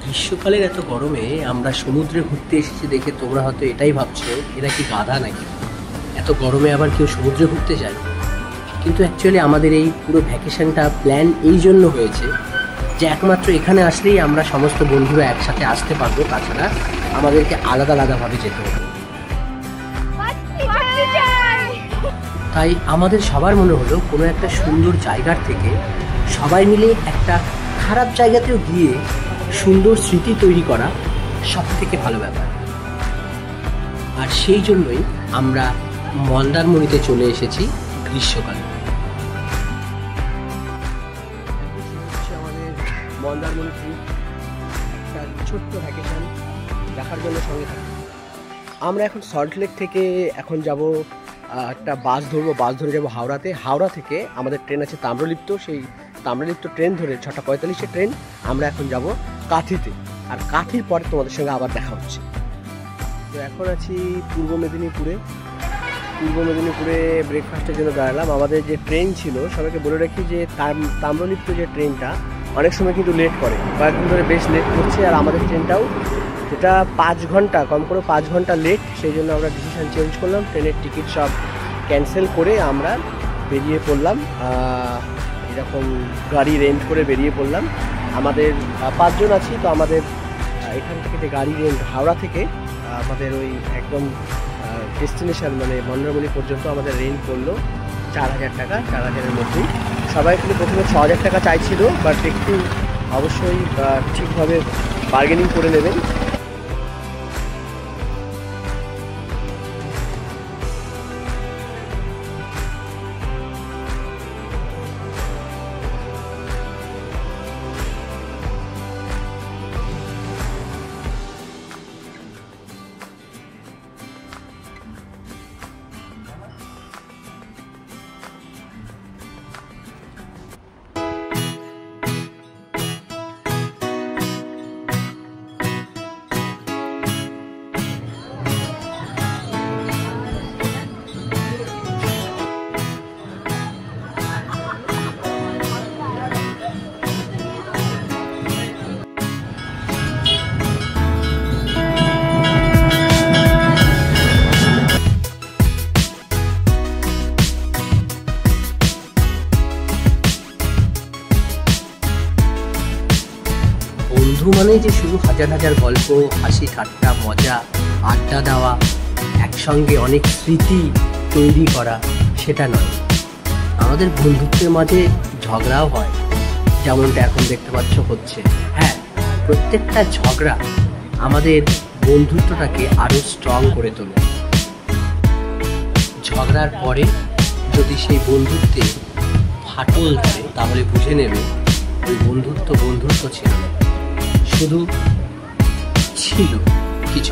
গ্রীষ্মকালের এত গরমে আমরা সমুদ্রে ঘুরতে এসেছি দেখে তোমরা হয়তো এটাই ভাবছো এরা কি গাধা নাকি, এত গরমে আবার কেউ সমুদ্রে ঘুরতে যায়। কিন্তু অ্যাকচুয়ালি আমাদের এই পুরো ভ্যাকেশনটা প্ল্যান এই জন্য হয়েছে যে একমাত্র এখানে আসলেই আমরা সমস্ত বন্ধুরা একসাথে আসতে পারবো, তাছাড়া আমাদেরকে আলাদা আলাদাভাবে যেতে হবে। তাই আমাদের সবার মনে হলো কোনো একটা সুন্দর জায়গার থেকে সবাই মিলে একটা খারাপ জায়গাতেও গিয়ে সুন্দর স্মৃতি তৈরি করা সব থেকে ভালো ব্যাপার। আর সেই জন্যই আমরা মন্দারমণিতে চলে এসেছি গ্রীষ্মকালে। আমাদের মন্দারমণি ট্রিপ একটা ছোট্ট ভ্যাকেশন দেখার জন্য সঙ্গে থাকি। আমরা এখন সল্টলেক থেকে এখন যাব একটা বাস ধরবো, বাস ধরে যাবো হাওড়াতে। হাওড়া থেকে আমাদের ট্রেন আছে তাম্রলিপ্ত, সেই তাম্রলিপ্ত ট্রেন ধরে 6:45 ট্রেন আমরা এখন যাব কাঁথিতে। আর কাঁথির পরে তোমাদের সঙ্গে আবার দেখা হচ্ছে। তো এখন আছি পূর্ব মেদিনীপুরে। পূর্ব মেদিনীপুরে ব্রেকফাস্টের জন্য দাঁড়ালাম। আমাদের যে ট্রেন ছিল, সবাইকে বলে রাখি যে তাম্রলিপ্ত যে ট্রেনটা অনেক সময় কিন্তু লেট করে, কয়েকদিন ধরে বেশ লেট করছে। আর আমাদের ট্রেনটাও যেটা 5 ঘন্টা, কম করে 5 ঘন্টা লেট, সেই জন্য আমরা ডিসিশান চেঞ্জ করলাম। ট্রেনের টিকিট সব ক্যান্সেল করে আমরা বেরিয়ে পড়লাম, এরকম গাড়ি রেন্ট করে বেরিয়ে পড়লাম। আমাদের 5 জন আছি। তো আমাদের এখান থেকে যে গাড়ি রেন্ট হাওড়া থেকে আমাদের ওই একদম ডেস্টিনেশন মানে মন্দারমণি পর্যন্ত আমাদের রেন্ট করলো 4000 টাকা। 4000-এর মধ্যেই সবাই কিন্তু প্রথমে 6000 টাকা চাইছিল, বাট একটু অবশ্যই ঠিকভাবে বার্গেনিং করে নেবেন। বন্ধু মানেই যে শুধু হাজার হাজার গল্প, হাসি ঠাট্টা, মজা, আড্ডা দেওয়া, একসঙ্গে অনেক স্মৃতি তৈরি করা, সেটা নয়। আমাদের বন্ধুত্বের মাঝে ঝগড়াও হয়, যেমনটা এখন দেখতে পাচ্ছ হচ্ছে। হ্যাঁ, প্রত্যেকটা ঝগড়া আমাদের বন্ধুত্বটাকে আরো স্ট্রং করে তোলে। ঝগড়ার পরে যদি সেই বন্ধুত্বে ফাটল ধরে, তাহলে বুঝে নেবে ওই বন্ধুত্ব ছিল না, শুধু ছিল কিছু।